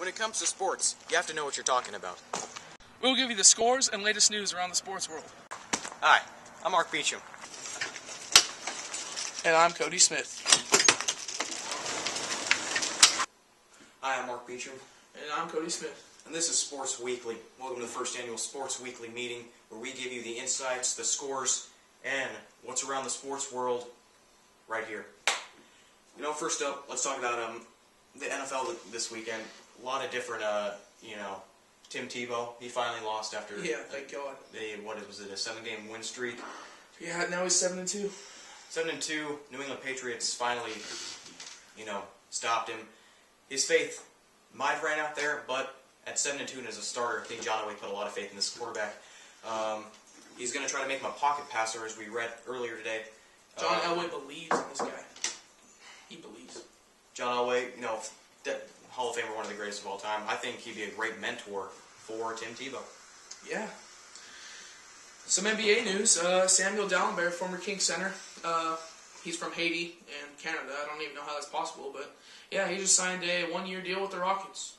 When it comes to sports, you have to know what you're talking about. We'll give you the scores and latest news around the sports world. Hi, I'm Mark Beecham. And I'm Cody Smith. Hi, I'm Mark Beecham. And I'm Cody Smith. And this is Sports Weekly. Welcome to the first annual Sports Weekly meeting, where we give you the insights, the scores, and what's around the sports world right here. You know, first up, let's talk about the NFL this weekend. A lot of different, Tim Tebow, he finally lost after... Yeah, thank God. What was it, a 7-game win streak? Yeah, now he's 7-2. 7-2, New England Patriots finally, stopped him. His faith might have ran out there, but at 7-2 and as a starter, I think John Elway put a lot of faith in this quarterback. He's going to try to make him a pocket passer, as we read earlier today. John Elway believes in this guy. He believes. John Elway, Hall of Famer, one of the greatest of all time. I think he'd be a great mentor for Tim Tebow. Yeah. Some NBA news. Samuel Dallenberg, former Kings center. He's from Haiti and Canada. I don't even know how that's possible, but yeah, he just signed a 1-year deal with the Rockets.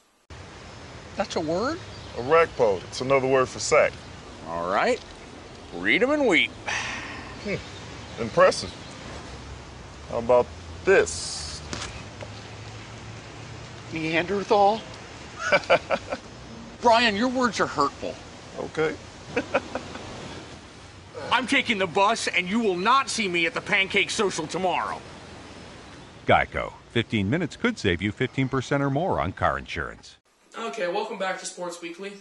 That's a word? A ragpole. It's another word for sack. All right. Read 'em and weep. Impressive. How about this? Neanderthal? Brian, your words are hurtful. Okay. I'm taking the bus, and you will not see me at the pancake social tomorrow. Geico. 15 minutes could save you 15% or more on car insurance. Okay, welcome back to Sports Weekly.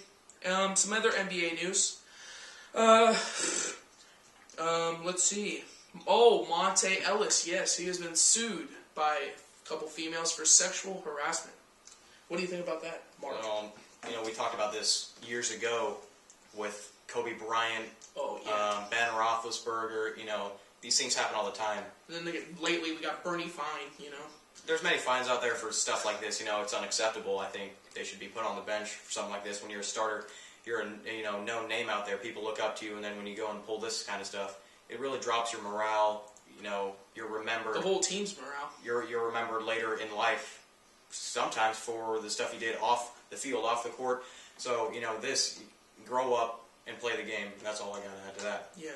Some other NBA news. Let's see. Oh, Monte Ellis. Yes, he has been sued by a couple females for sexual harassment. What do you think about that, Mark? We talked about this years ago with Kobe Bryant, Ben Roethlisberger. These things happen all the time. And then lately we got Bernie Fine. There's many fines out there for stuff like this. It's unacceptable. I think they should be put on the bench for something like this. When you're a starter, you're a known name out there. People look up to you, and then when you go and pull this kind of stuff, it really drops your morale. You're remembered. The whole team's morale. You're remembered later in life, sometimes for the stuff you did off the field, off the court. So grow up and play the game. That's all I got to add to that. Yeah.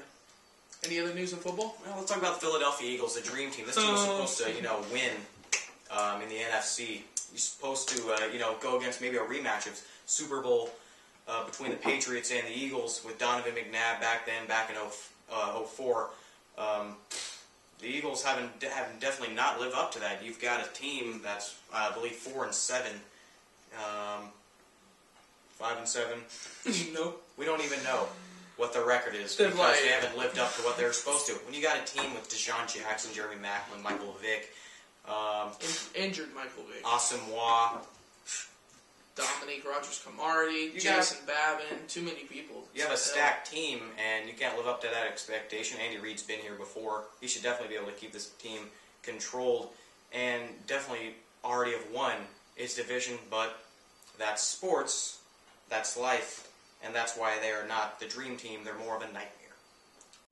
Any other news in football? Well, let's talk about the Philadelphia Eagles, the dream team. This team was supposed to, win in the NFC. You're supposed to, go against maybe a rematch of Super Bowl between the Patriots and the Eagles with Donovan McNabb back in 2004. The Eagles have definitely not lived up to that. You've got a team that's, I believe, 4-7. 5-7. Nope. We don't even know what their record is because they haven't lived up to what they're supposed to. When you got a team with Deshaun Jackson, Jeremy Maclin, Michael Vick, injured Michael Vick, Asamoah, Dominique Rodgers-Cromartie, Jason Babin, too many people. You have a stacked team, and you can't live up to that expectation. Andy Reid's been here before. He should definitely be able to keep this team controlled, and definitely already have won its division, but that's sports, that's life, and that's why they are not the dream team. They're more of a nightmare.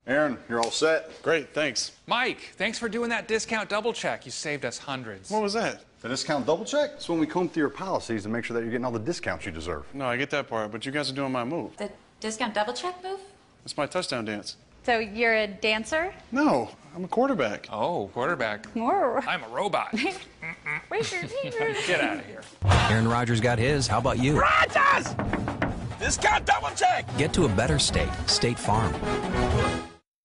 Aaron, you're all set? Great, thanks. Mike, thanks for doing that discount double check. You saved us hundreds. What was that? The discount double check? It's when we comb through your policies and make sure that you're getting all the discounts you deserve. No, I get that part, but you guys are doing my move. The discount double check move? It's my touchdown dance. So you're a dancer? No, I'm a quarterback. Oh, quarterback. I'm a robot. Get out of here. Aaron Rodgers got his. How about you? Rodgers! Discount double check! Get to a better state. State Farm.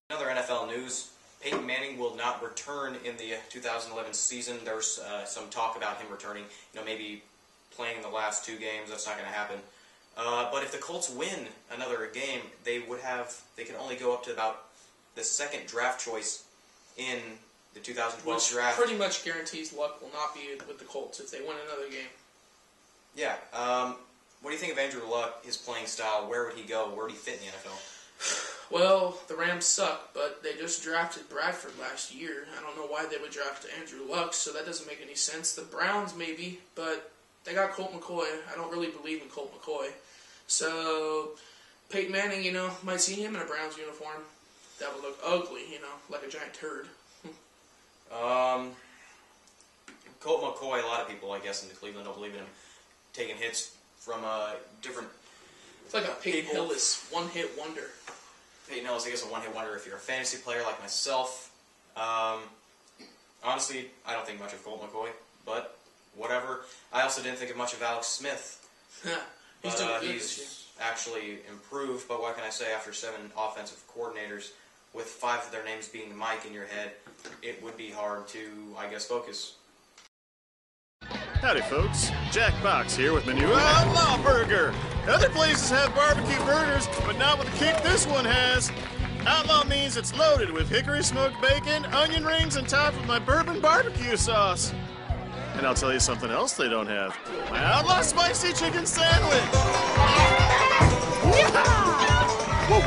Another NFL news. Peyton Manning will not return in the 2011 season. There's some talk about him returning, maybe playing the last 2 games. That's not going to happen. But if the Colts win another game, they could only go up to about the 2nd draft choice in the 2012 draft. Pretty much guarantees Luck will not be with the Colts if they win another game. Yeah. What do you think of Andrew Luck, his playing style? Where would he go? Where would he fit in the NFL? Well, the Rams suck, but they just drafted Bradford last year. I don't know why they would draft Andrew Luck, so that doesn't make any sense. The Browns maybe, but they got Colt McCoy. I don't really believe in Colt McCoy. So Peyton Manning, might see him in a Browns uniform. That would look ugly, like a giant turd. Colt McCoy, a lot of people, I guess, in Cleveland don't believe in him. taking hits from different. It's like a Peyton Hillis one-hit wonder. Peyton Hillis, I guess, a one-hit wonder if you're a fantasy player like myself. Honestly, I don't think much of Colt McCoy, but whatever. I also didn't think of much of Alex Smith. He's actually improved, but what can I say after 7 offensive coordinators with 5 of their names being Mike in your head, it would be hard to, I guess, focus. Howdy, folks. Jack Box here with my new Outlaw Burger. Other places have barbecue burgers, but not with the kick this one has. Outlaw means it's loaded with hickory smoked bacon, onion rings, and topped with my bourbon barbecue sauce. And I'll tell you something else they don't have. My Outlaw Spicy Chicken Sandwich. Whoa.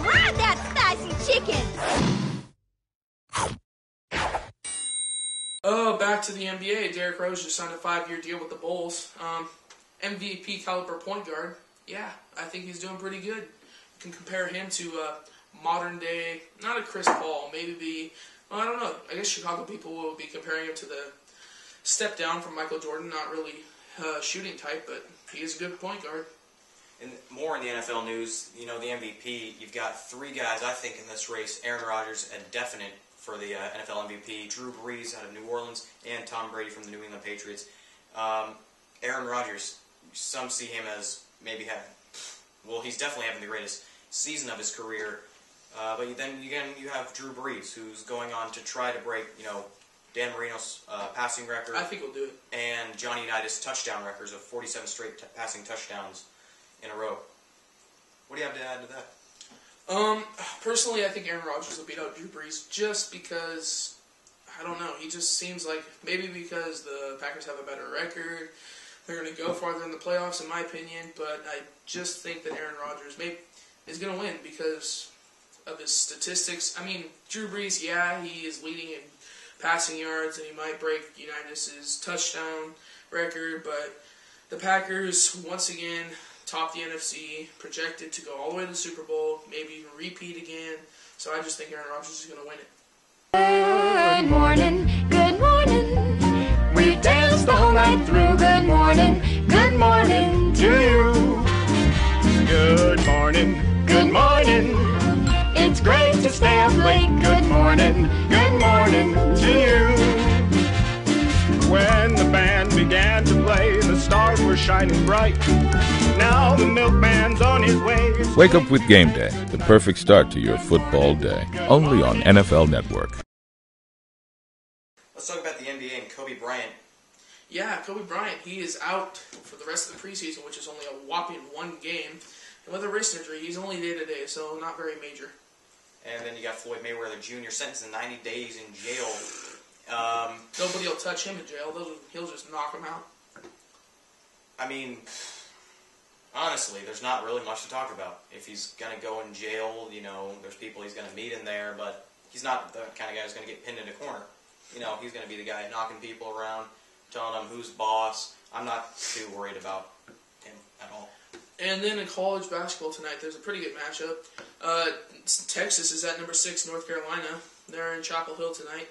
Ride that spicy chicken. Oh, back to the NBA. Derrick Rose just signed a 5-year deal with the Bulls. MVP caliber point guard. Yeah, I think he's doing pretty good. You can compare him to modern day, not a Chris Paul, maybe I don't know. I guess Chicago people will be comparing him to the step down from Michael Jordan. Not really shooting type, but he is a good point guard. And more in the NFL news, the MVP, you've got 3 guys, I think, in this race. Aaron Rodgers, a definite for the NFL MVP, Drew Brees out of New Orleans, and Tom Brady from the New England Patriots. Aaron Rodgers, some see him as maybe he's definitely having the greatest season of his career. But then again, you have Drew Brees, who's going on to try to break, Dan Marino's passing record. I think he'll do it. And Johnny Unitas' touchdown records of 47 straight passing touchdowns in a row. What do you have to add to that? Personally, I think Aaron Rodgers will beat out Drew Brees just because, I don't know, he just seems like, maybe because the Packers have a better record, they're going to go farther in the playoffs, in my opinion, but I just think that Aaron Rodgers is going to win because of his statistics. I mean, Drew Brees, yeah, he is leading in passing yards, and he might break Unitas' touchdown record, but the Packers, once again, top the NFC, projected to go all the way to the Super Bowl, maybe even repeat again. So I just think Aaron Rodgers is going to win it. Good morning, good morning. We danced the whole night through. Good morning to you. Good morning. It's great to stay up late. Good morning to you. When the band began to play, the stars were shining bright. Now the milkman's on his way. Wake up with Game Day, the perfect start to your football day. Only on NFL Network. Let's talk about the NBA and Kobe Bryant. Yeah, Kobe Bryant, he is out for the rest of the preseason, which is only a whopping 1 game. And with a wrist injury, he's only day-to-day, so not very major. And then you got Floyd Mayweather Jr. sentenced to 90 days in jail. Nobody will touch him in jail. He'll just knock him out. I mean, honestly, there's not really much to talk about. If he's going to go in jail, there's people he's going to meet in there, but he's not the kind of guy who's going to get pinned in a corner. He's going to be the guy knocking people around, telling them who's boss. I'm not too worried about him at all. And then in college basketball tonight, there's a pretty good matchup. Texas is at number 6, North Carolina. They're in Chapel Hill tonight.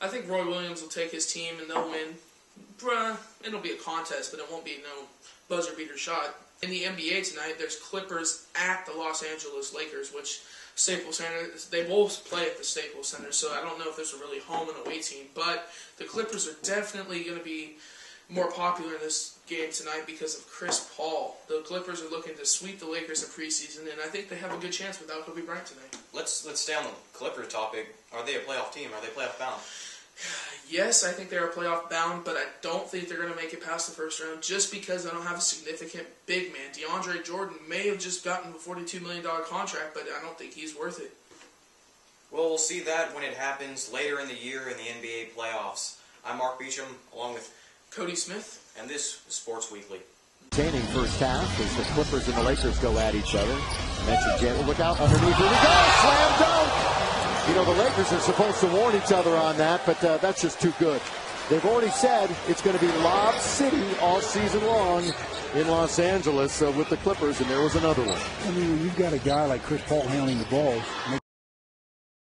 I think Roy Williams will take his team and they'll win. It'll be a contest, but it won't be no buzzer beater shot. In the NBA tonight, there's Clippers at the Los Angeles Lakers, which Staples Center, they both play at the Staples Center, so I don't know if there's a really home and away team. But the Clippers are definitely going to be more popular in this game tonight because of Chris Paul. The Clippers are looking to sweep the Lakers in preseason, and I think they have a good chance without Kobe Bryant tonight. Let's stay on the Clippers topic. Are they a playoff team? Are they playoff bound? Yes, I think they're playoff bound, but I don't think they're going to make it past the first round just because they don't have a significant big man. DeAndre Jordan may have just gotten a $42 million contract, but I don't think he's worth it. Well, we'll see that when it happens later in the year in the NBA playoffs. I'm Mark Beecham, along with Cody Smith, and this is Sports Weekly. Entertaining first half as the Clippers and the Lakers go at each other. Mentioned Jalen, look out underneath. Here we go, slam dunk! The Lakers are supposed to warn each other on that, but that's just too good. They've already said it's going to be Lob City all season long in Los Angeles with the Clippers, and there was another one. I mean, when you've got a guy like Chris Paul handling the ball,